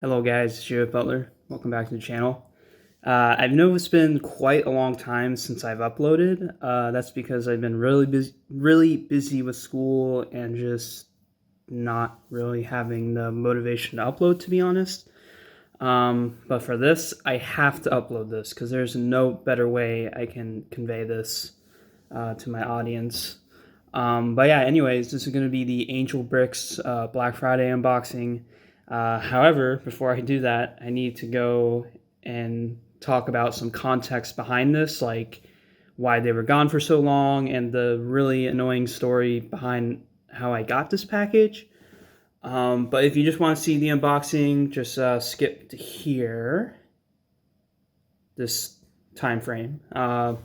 Hello guys, it's Joe Butler. Welcome back to the channel. I know it's been quite a long time since I've uploaded. That's because I've been really busy with school and just not really having the motivation to upload, to be honest. But for this, I have to upload this because there's no better way I can convey this to my audience. But yeah, anyways, this is going to be the Angel Bricks Black Friday unboxing. However, before I do that, I need to go and talk about some context behind this, like why they were gone for so long and the really annoying story behind how I got this package. But if you just want to see the unboxing, just skip to here, this time frame. But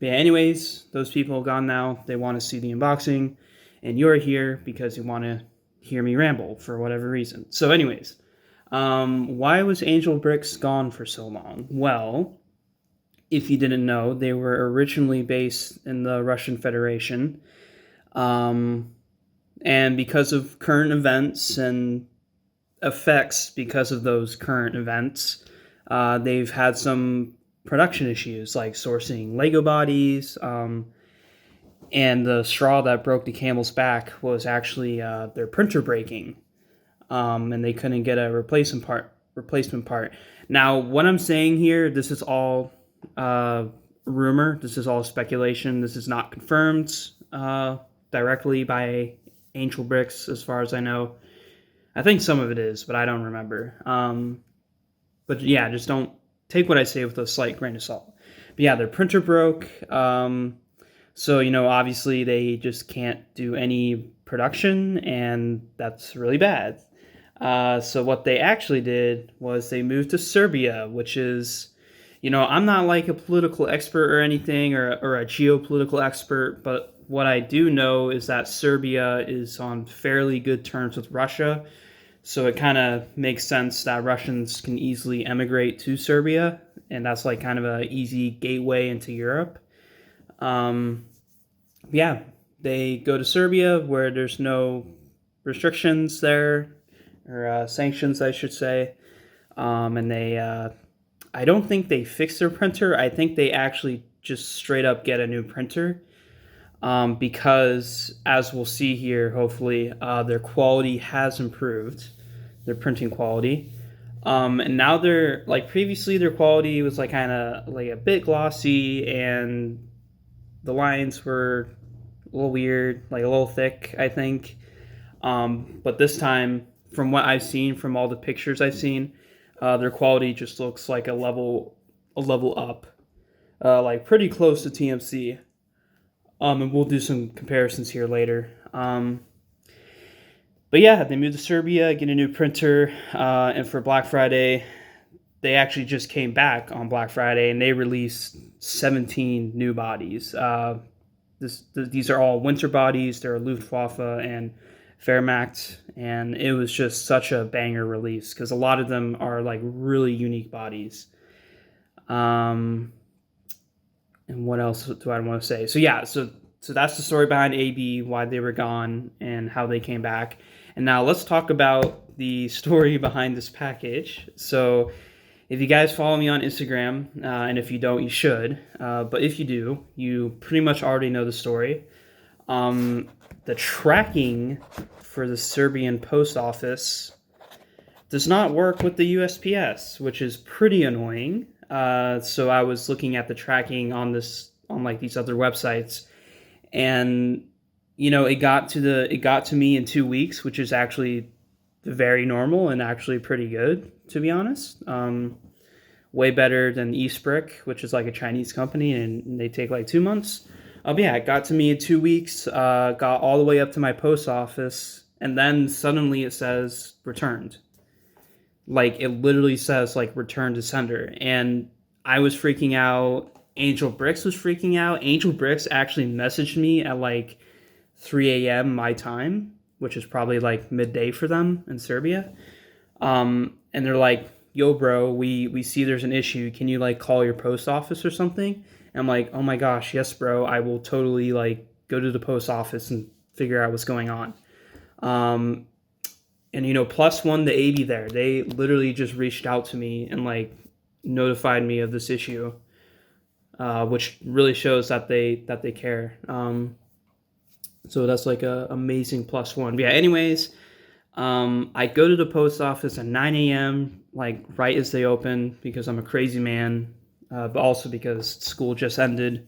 yeah, anyways, those people are gone now. They want to see the unboxing, and you're here because you want to hear me ramble for whatever reason. So anyways, why was Angel Bricks gone for so long? Well, if you didn't know, they were originally based in the Russian Federation. And because of current events and effects because of those current events, they've had some production issues like sourcing Lego bodies, and the straw that broke the camel's back was actually their printer breaking, and they couldn't get a replacement part. Now, what I'm saying here, this is all rumor. This is all speculation. This is not confirmed directly by Angel Bricks, as far as I know. I think some of it is, but I don't remember. But yeah, just don't take what I say with a slight grain of salt. But yeah, their printer broke. So, obviously they just can't do any production, and that's really bad. So what they actually did was they moved to Serbia, which is, I'm not like a political expert or anything, or a geopolitical expert, but what I do know is that Serbia is on fairly good terms with Russia. So it kind of makes sense that Russians can easily emigrate to Serbia, and that's like kind of an easy gateway into Europe. Yeah, they go to Serbia where there's no restrictions there, or sanctions, I should say. And I don't think they fix their printer. I think they actually just straight up get a new printer. Because, as we'll see here, hopefully, their quality has improved, their printing quality. And now they're, like, previously their quality was, like, kind of, like, a bit glossy, and the lines were a little weird, like, a little thick, I think. But this time, from what I've seen, from all the pictures I've seen, their quality just looks like a level up, like, pretty close to TMC. And we'll do some comparisons here later. But yeah, they moved to Serbia, get a new printer, and for Black Friday, they actually just came back on Black Friday, and they released 17 new bodies. These are all winter bodies. They're Luftwaffe and Wehrmacht, and it was just such a banger release because a lot of them are like really unique bodies. And what else do I want to say? So yeah, so that's the story behind AB, why they were gone, and how they came back. And now let's talk about the story behind this package. So if you guys follow me on Instagram, and if you don't, you should. But if you do, you pretty much already know the story. The tracking for the Serbian post office does not work with the USPS, which is pretty annoying. So I was looking at the tracking on like these other websites, and it got to me in 2 weeks, which is actually very normal and actually pretty good, to be honest. Way better than Eastbrick, which is like a Chinese company, and they take like 2 months. But yeah, it got to me in 2 weeks, got all the way up to my post office, and then suddenly it says returned. Like, it literally says, like, return to sender. And I was freaking out. Angel Bricks was freaking out. Angel Bricks actually messaged me at, like, 3 a.m. my time, which is probably, like, midday for them in Serbia. And they're like, yo, bro, we see there's an issue. Can you, like, call your post office or something? And I'm like, oh, my gosh, yes, bro. I will totally, like, go to the post office and figure out what's going on. And plus one, the AB there, they literally just reached out to me and like notified me of this issue, which really shows that they care. So that's like a amazing plus one. But yeah. Anyways, I go to the post office at 9 a.m. like right as they open because I'm a crazy man, but also because school just ended.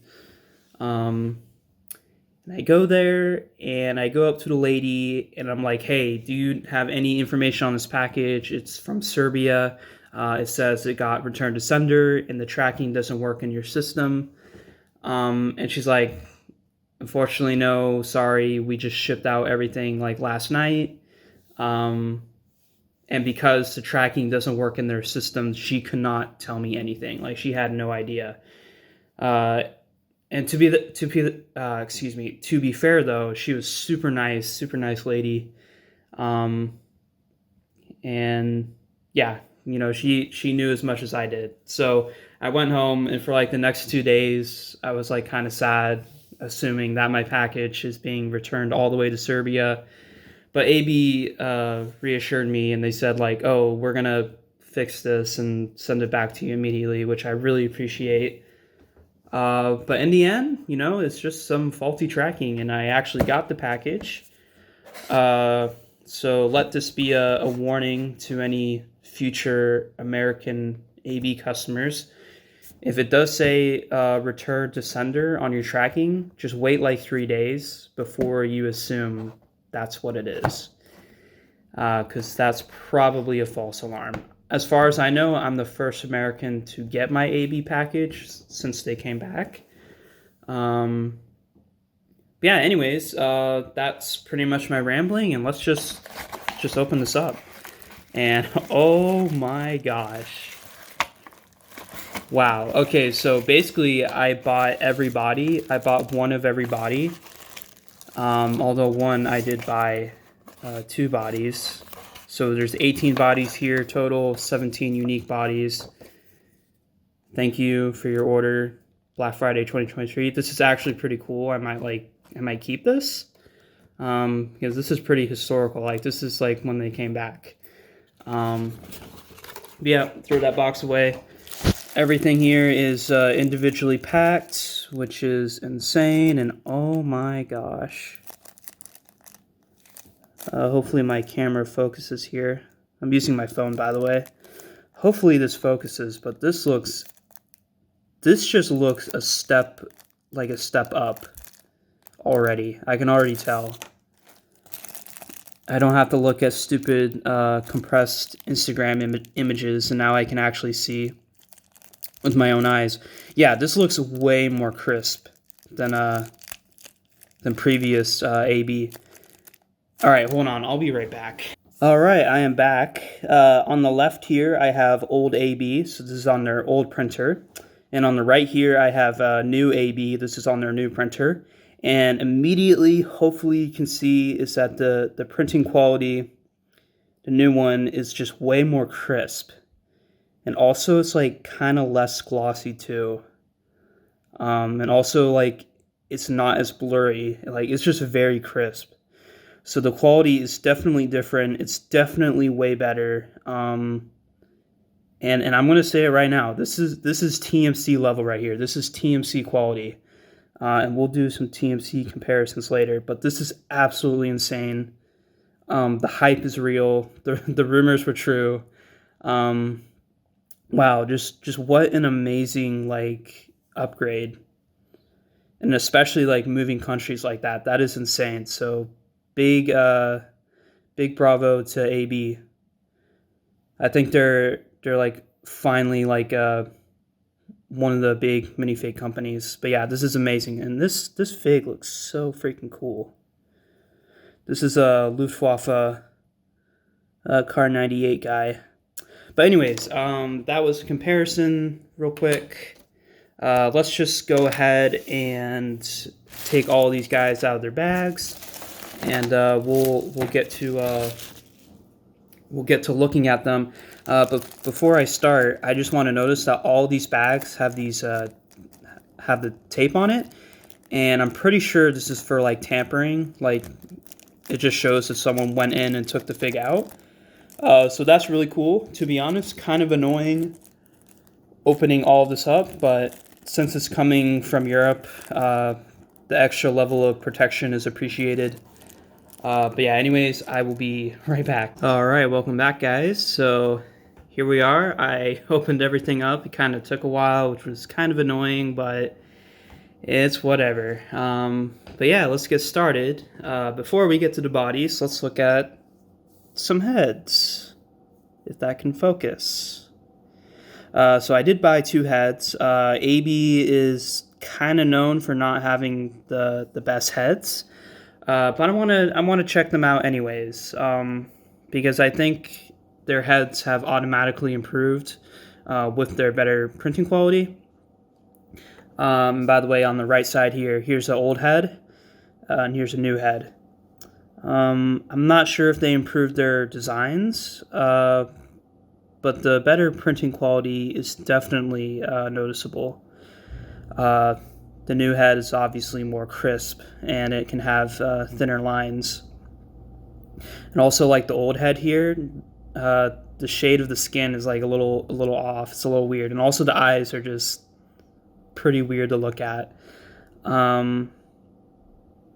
And I go there and I go up to the lady and I'm like, hey, do you have any information on this package? It's from Serbia. It says it got returned to sender and the tracking doesn't work in your system. And she's like, unfortunately, no, sorry. We just shipped out everything like last night. And because the tracking doesn't work in their system, she could not tell me anything. Like she had no idea. And to be fair though, she was super nice lady. And yeah, she knew as much as I did. So I went home, and for like the next 2 days, I was like kind of sad, assuming that my package is being returned all the way to Serbia. But AB reassured me, and they said like, oh, we're gonna fix this and send it back to you immediately, which I really appreciate. But in the end, it's just some faulty tracking, and I actually got the package. So let this be a warning to any future American AB customers. If it does say return to sender on your tracking, just wait like 3 days before you assume that's what it is. Because that's probably a false alarm. As far as I know, I'm the first American to get my AB package since they came back. Yeah, anyways, that's pretty much my rambling, and let's just open this up. And oh my gosh. Wow. Okay, so basically I bought every body. I bought one of every body. Although one I did buy 2 bodies. So there's 18 bodies here total, 17 unique bodies. Thank you for your order, Black Friday 2023. This is actually pretty cool. I might keep this because this is pretty historical. Like this is like when they came back. Yeah, throw that box away. Everything here is individually packed, which is insane. And oh my gosh. Hopefully my camera focuses here. I'm using my phone, by the way. Hopefully this focuses, but this just looks a step up already. I can already tell. I don't have to look at stupid compressed Instagram images, and now I can actually see with my own eyes. Yeah, this looks way more crisp than previous AB. All right, hold on. I'll be right back. All right, I am back. On the left here, I have old AB. So this is on their old printer. And on the right here, I have new AB. This is on their new printer. And immediately, hopefully you can see, is that the printing quality, the new one, is just way more crisp. And also, it's like kind of less glossy too. And also, like, it's not as blurry. Like, it's just very crisp. So the quality is definitely different. It's definitely way better. And I'm gonna say it right now. This is TMC level right here. This is TMC quality. And we'll do some TMC comparisons later. But this is absolutely insane. The hype is real. The rumors were true. Wow, just what an amazing like upgrade. And especially like moving countries like that. That is insane. So big bravo to AB. I think they're like finally like one of the big minifig companies. But yeah, this is amazing, and this fig looks so freaking cool. This is a Luftwaffe Car 98 guy. But anyways, that was a comparison real quick. Let's just go ahead and take all these guys out of their bags. And we'll get to looking at them. But before I start, I just want to notice that all these bags have these have the tape on it, and I'm pretty sure this is for like tampering. Like it just shows that someone went in and took the fig out. So that's really cool. To be honest, kind of annoying opening all of this up, but since it's coming from Europe, the extra level of protection is appreciated. But yeah, anyways, I will be right back. All right, welcome back, guys. So here we are. I opened everything up. It kind of took a while, which was kind of annoying, but it's whatever. But yeah, let's get started. Before we get to the bodies, let's look at some heads, if that can focus. So I did buy 2 heads. AB is kind of known for not having the best heads, but I want to check them out anyways, because I think their heads have automatically improved with their better printing quality. By the way, on the right side here, here's the old head, and here's a new head. I'm not sure if they improved their designs, but the better printing quality is definitely noticeable. The new head is obviously more crisp, and it can have thinner lines. And also, like the old head here, the shade of the skin is like a little off. It's a little weird, and also the eyes are just pretty weird to look at.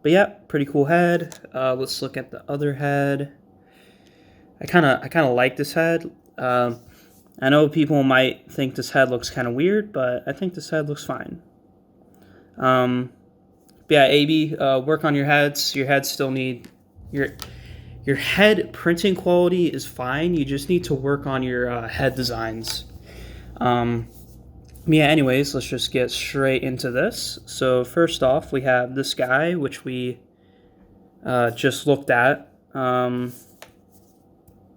But yeah, pretty cool head. Let's look at the other head. I kind of like this head. I know people might think this head looks kind of weird, but I think this head looks fine. But yeah, AB, work on your heads. Your heads still need your head printing quality is fine. You just need to work on your head designs. Yeah, anyways, let's just get straight into this. So first off, we have this guy, which we just looked at.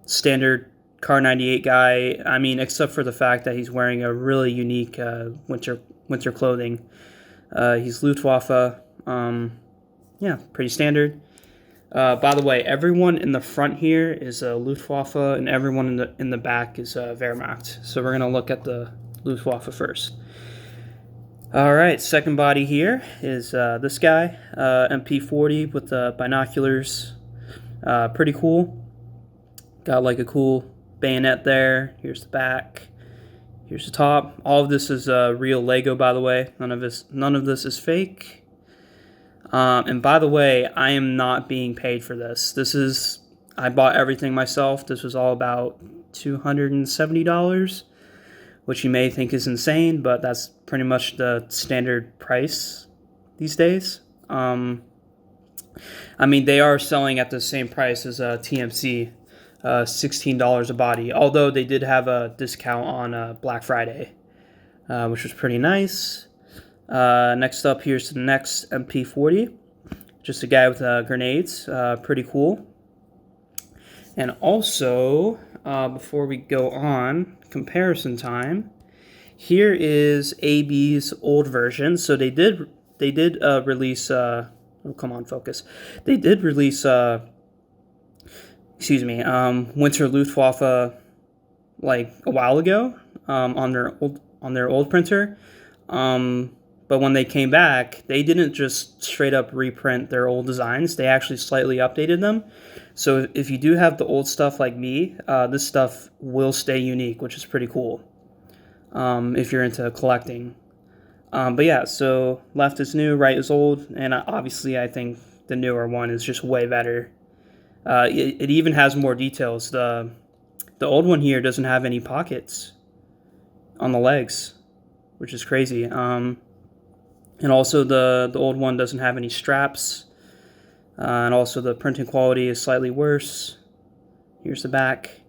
Standard Car 98 guy. I mean, except for the fact that he's wearing a really unique winter clothing. He's Luftwaffe. Yeah, pretty standard. By the way, everyone in the front here is Luftwaffe, and everyone in the back is Wehrmacht. So we're gonna look at the Luftwaffe first. All right, second body here is this guy, MP40 with the binoculars. Pretty cool. Got like a cool bayonet there. Here's the back. Here's the top. All of this is real Lego, by the way. None of this is fake. And by the way, I am not being paid for this. I bought everything myself. This was all about $270. Which you may think is insane, but that's pretty much the standard price these days. I mean, they are selling at the same price as TMC, $16 a body, although they did have a discount on Black Friday, which was pretty nice. Next up, here's the next MP40, just a guy with grenades, pretty cool. And also, before we go on, comparison time, here is AB's old version. So they did release oh, come on, focus. They did release Winter Luftwaffe like a while ago on their old printer. But when they came back, they didn't just straight up reprint their old designs. They actually slightly updated them. So if you do have the old stuff like me, this stuff will stay unique, which is pretty cool if you're into collecting. But yeah, so left is new, right is old, and obviously I think the newer one is just way better. It even has more details. The old one here doesn't have any pockets on the legs, which is crazy. And also the old one doesn't have any straps. And also the printing quality is slightly worse. Here's the back.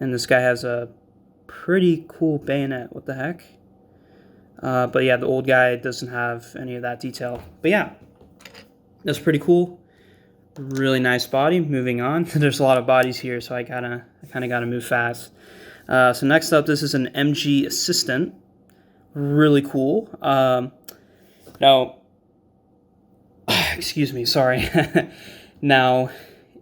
And this guy has a pretty cool bayonet. What the heck? But yeah, the old guy doesn't have any of that detail. But yeah, that's pretty cool. Really nice body. Moving on. There's a lot of bodies here, so I kind of gotta move fast. So next up, this is an MG Assistant. Really cool. Now, excuse me, sorry. Now,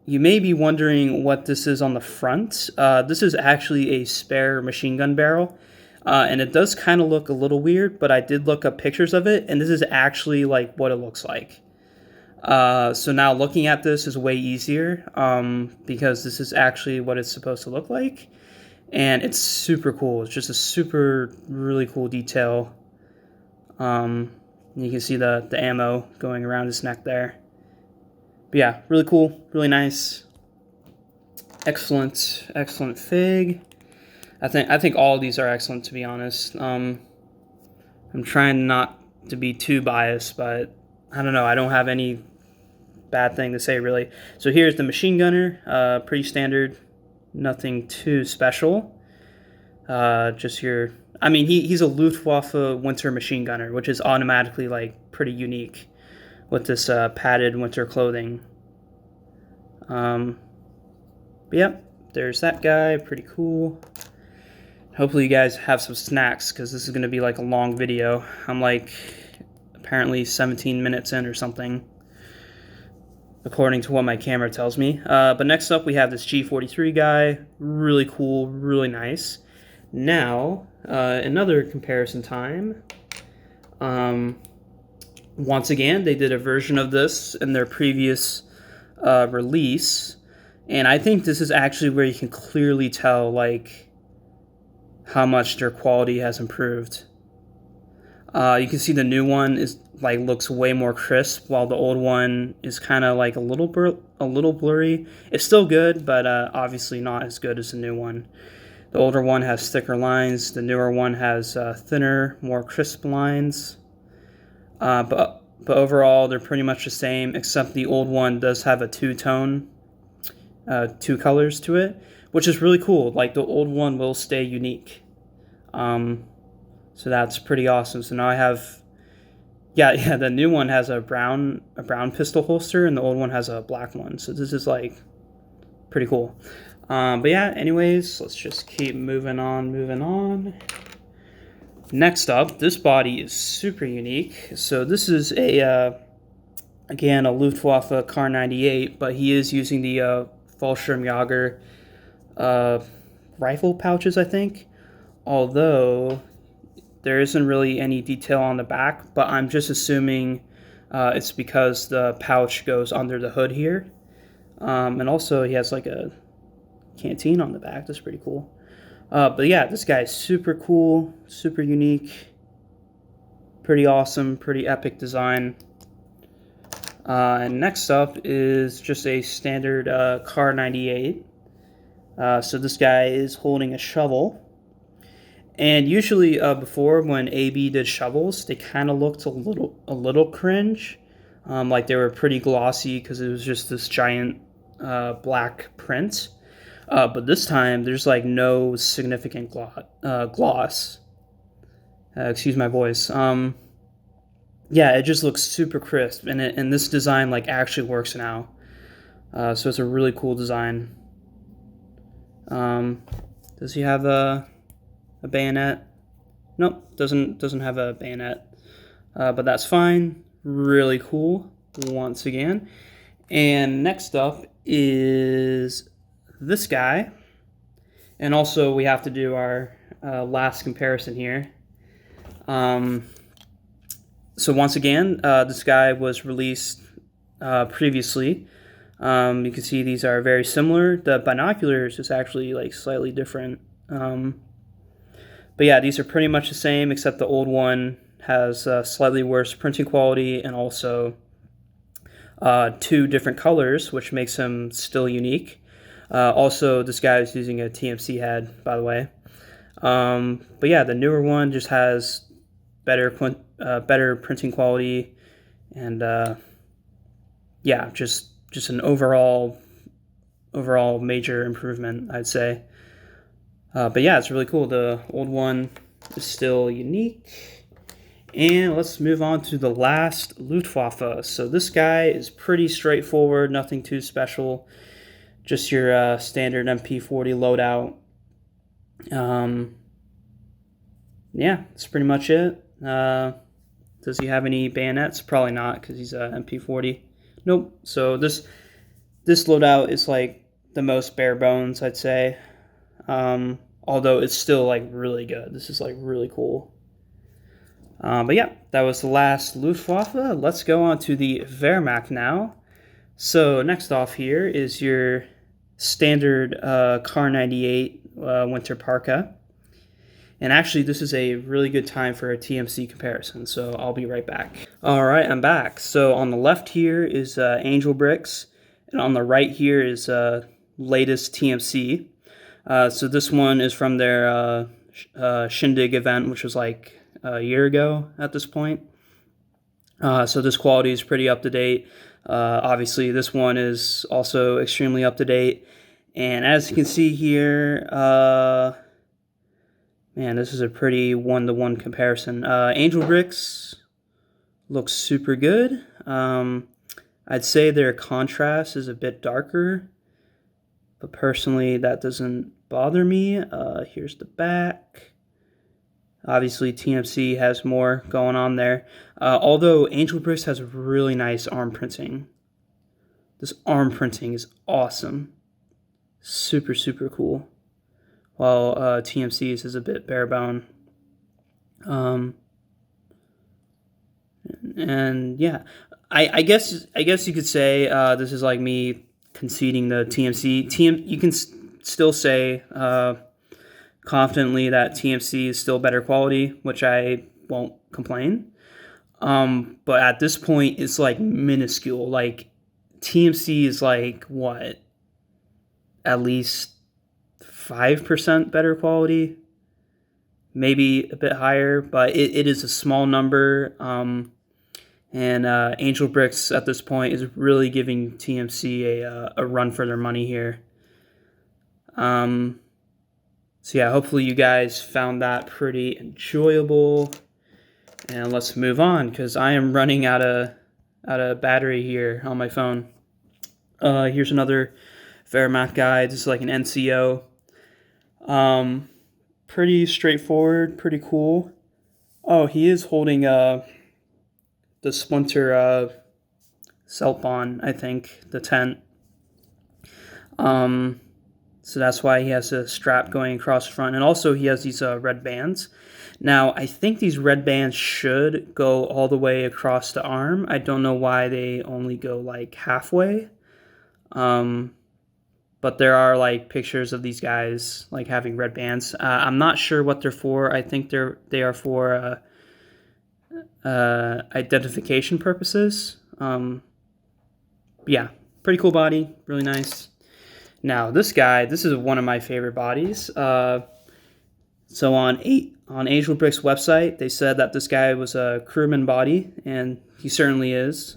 you may be wondering what this is on the front. This is actually a spare machine gun barrel. And it does kind of look a little weird, but I did look up pictures of it, and this is actually like what it looks like. So now looking at this is way easier because this is actually what it's supposed to look like. And it's super cool. It's just a super, really cool detail. You can see the ammo going around his neck there. But yeah, really cool, really nice. Excellent, excellent fig. I think all of these are excellent, to be honest. I'm trying not to be too biased, but I don't know. I don't have any bad thing to say, really. So here's the machine gunner. Pretty standard. Nothing too special. Just your... I mean, he's a Luftwaffe winter machine gunner, which is automatically, like, pretty unique with this padded winter clothing. But yeah, there's that guy. Pretty cool. Hopefully you guys have some snacks, because this is going to be, like, a long video. I'm, like, apparently 17 minutes in or something, according to what my camera tells me. But next up, we have this G43 guy. Really cool, really nice. Now, another comparison time. Once again, they did a version of this in their previous release, and I think this is actually where you can clearly tell, like, how much their quality has improved. You can see the new one is like looks way more crisp, while the old one is kind of like a little blurry. It's still good, but obviously not as good as the new one. The older one has thicker lines. The newer one has thinner, more crisp lines. But overall, they're pretty much the same, except the old one does have a two-tone, two colors to it, which is really cool. Like, the old one will stay unique. So that's pretty awesome. So now I have, yeah, the new one has a brown pistol holster, and the old one has a black one. So this is, like, pretty cool. But yeah, anyways, let's just keep moving on. Next up, this body is super unique. So this is again, a Luftwaffe Kar 98, but he is using the Fallschirmjäger rifle pouches, I think. Although there isn't really any detail on the back, but I'm just assuming it's because the pouch goes under the hood here. And also he has like a canteen on the back. That's pretty cool. But yeah, this guy is super cool, super unique, pretty awesome, pretty epic design. And next up is just a standard Kar 98. So this guy is holding a shovel. And usually before, when AB did shovels, they kind of looked a little cringe. Like they were pretty glossy because it was just this giant black print. But this time, there's like no significant gloss. Excuse my voice. Yeah, it just looks super crisp, and this design like actually works now. So it's a really cool design. Does he have a bayonet? Nope, doesn't have a bayonet. But that's fine. Really cool once again. And next up is this guy, and also we have to do our last comparison here. So once again, this guy was released previously. You can see these are very similar. The binoculars is actually like slightly different. But yeah, these are pretty much the same, except the old one has slightly worse printing quality and also two different colors, which makes him still unique. Also, this guy is using a TMC head, by the way. But yeah, the newer one just has better printing quality, and yeah, just an overall major improvement, I'd say. But yeah, it's really cool. The old one is still unique. And let's move on to the last Luftwaffe. So this guy is pretty straightforward, nothing too special. Just your standard MP40 loadout. Yeah, that's pretty much it. Does he have any bayonets? Probably not, because he's a MP40. Nope. So this loadout is like the most bare bones, I'd say. Although it's still like really good. This is like really cool. But yeah, that was the last Luftwaffe. Let's go on to the Wehrmacht now. So next off here is your standard Car 98 winter parka. And actually, this is a really good time for a TMC comparison, so I'll be right back. All right, I'm back. So on the left here is Angel Bricks, and on the right here is latest TMC. So this one is from their Shindig event, which was like a year ago at this point. So this quality is pretty up to date. Obviously, this one is also extremely up to date. And as you can see here, man, this is a pretty one-to-one comparison. Angel Bricks looks super good. I'd say their contrast is a bit darker, but personally, that doesn't bother me. Here's the back. Obviously, TMC has more going on there. Although Angel Bricks has really nice arm printing. This arm printing is awesome. Super, super cool. While TMC's is a bit bare bone. And yeah, I guess you could say this is like me conceding the TMC. You can still say confidently that TMC is still better quality, which I won't complain. But at this point, it's like minuscule. Like TMC is like what, at least 5% better quality, maybe a bit higher, but it is a small number. And Angel Bricks at this point is really giving TMC a run for their money here. So yeah, hopefully you guys found that pretty enjoyable. And let's move on because I am running out of battery here on my phone. Here's another Wehrmacht guide. This is like an NCO. Pretty straightforward, pretty cool. Oh, he is holding the Splinter Seltbon, I think, the tent. So that's why he has a strap going across the front. And also he has these red bands. Now, I think these red bands should go all the way across the arm. I don't know why they only go like halfway. But there are like pictures of these guys like having red bands. I'm not sure what they're for. I think they are for identification purposes. Yeah, pretty cool body, really nice. Now this is one of my favorite bodies. So on Angel Brick's website, they said that this guy was a crewman body, and he certainly is.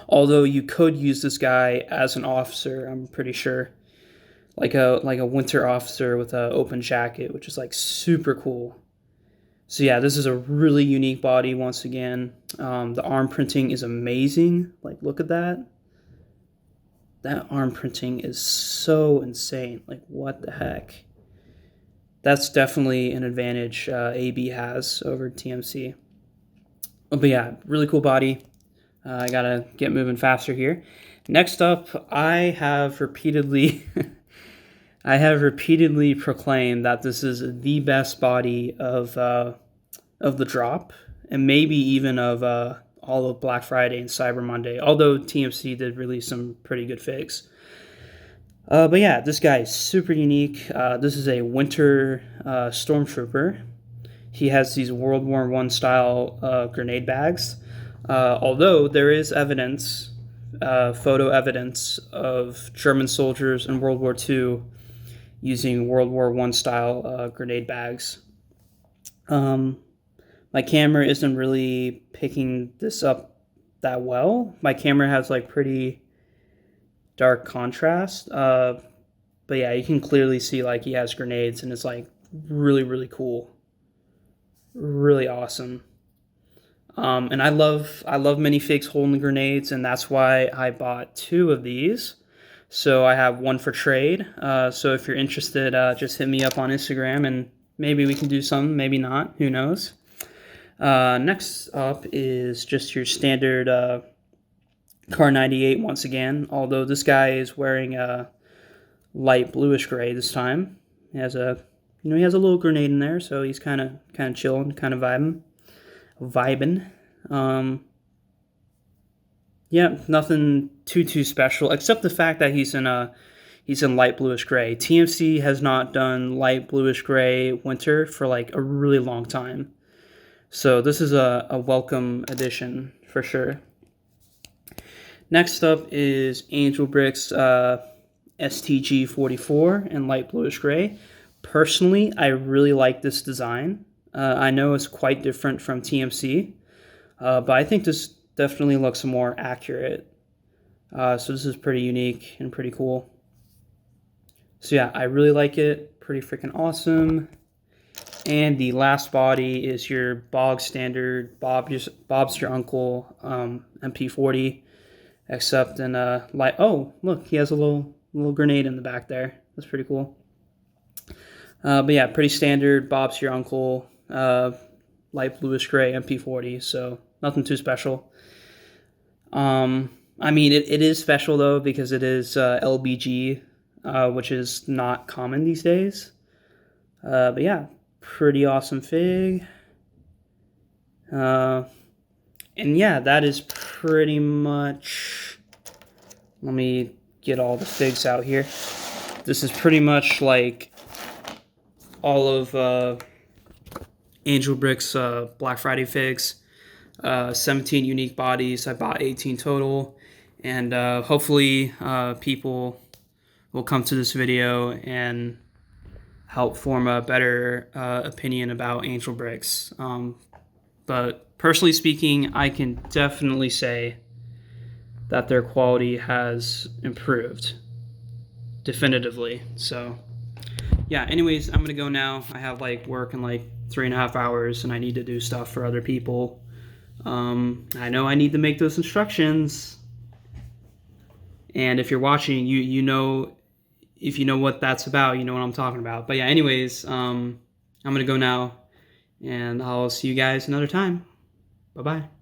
Although you could use this guy as an officer, I'm pretty sure, like a winter officer with an open jacket, which is like super cool. So yeah, this is a really unique body once again. The arm printing is amazing. Like, look at that. That arm printing is so insane. Like, what the heck? That's definitely an advantage AB has over TMC. But yeah, really cool body. I gotta get moving faster here. Next up, I have repeatedly proclaimed that this is the best body of the drop, and maybe even of all of Black Friday and Cyber Monday. Although TMC did release some pretty good figs. But yeah, this guy is super unique. This is a winter stormtrooper. He has these World War I style grenade bags. Although there is evidence, photo evidence of German soldiers in World War II using World War I style grenade bags. My camera isn't really picking this up that well. My camera has like pretty dark contrast. But yeah, you can clearly see like he has grenades, and it's like really, really cool. Really awesome. And I love minifigs holding grenades, and that's why I bought 2 of these. So I have one for trade. So if you're interested, just hit me up on Instagram, and maybe we can do something, maybe not, who knows. Next up is just your standard Car 98 once again, although this guy is wearing a light bluish gray this time. He has a You know, he has a little grenade in there, so he's kind of chilling, kind of vibing. Um, yeah, nothing too special except the fact that he's in light bluish gray. TMC has not done light bluish gray winter for like a really long time, so this is a welcome addition for sure. Next up is Angel Bricks STG 44 in light bluish gray. Personally, I really like this design. I know it's quite different from TMC, but I think this definitely looks more accurate. So this is pretty unique and pretty cool. So yeah, I really like it. Pretty freaking awesome. And the last body is your bog standard Bob's Your Uncle MP40, except in light. Oh, look, he has a little grenade in the back there. That's pretty cool. But yeah, pretty standard Bob's Your Uncle light bluish gray MP40. So nothing too special. I mean, it is special though because it is LBG, which is not common these days. But yeah, pretty awesome fig. And yeah, that is pretty much. Let me get all the figs out here. This is pretty much like all of Angel Bricks Black Friday figs. 17 unique bodies. I bought 18 total, and hopefully people will come to this video and help form a better opinion about Angel Bricks. But personally speaking, I can definitely say that their quality has improved definitively. So yeah, anyways, I'm gonna go now. I have like work in like 3.5 hours, and I need to do stuff for other people. I know I need to make those instructions, and if you're watching, you know, if you know what that's about, you know what I'm talking about. But yeah, anyways, I'm gonna go now, and I'll see you guys another time. Bye bye.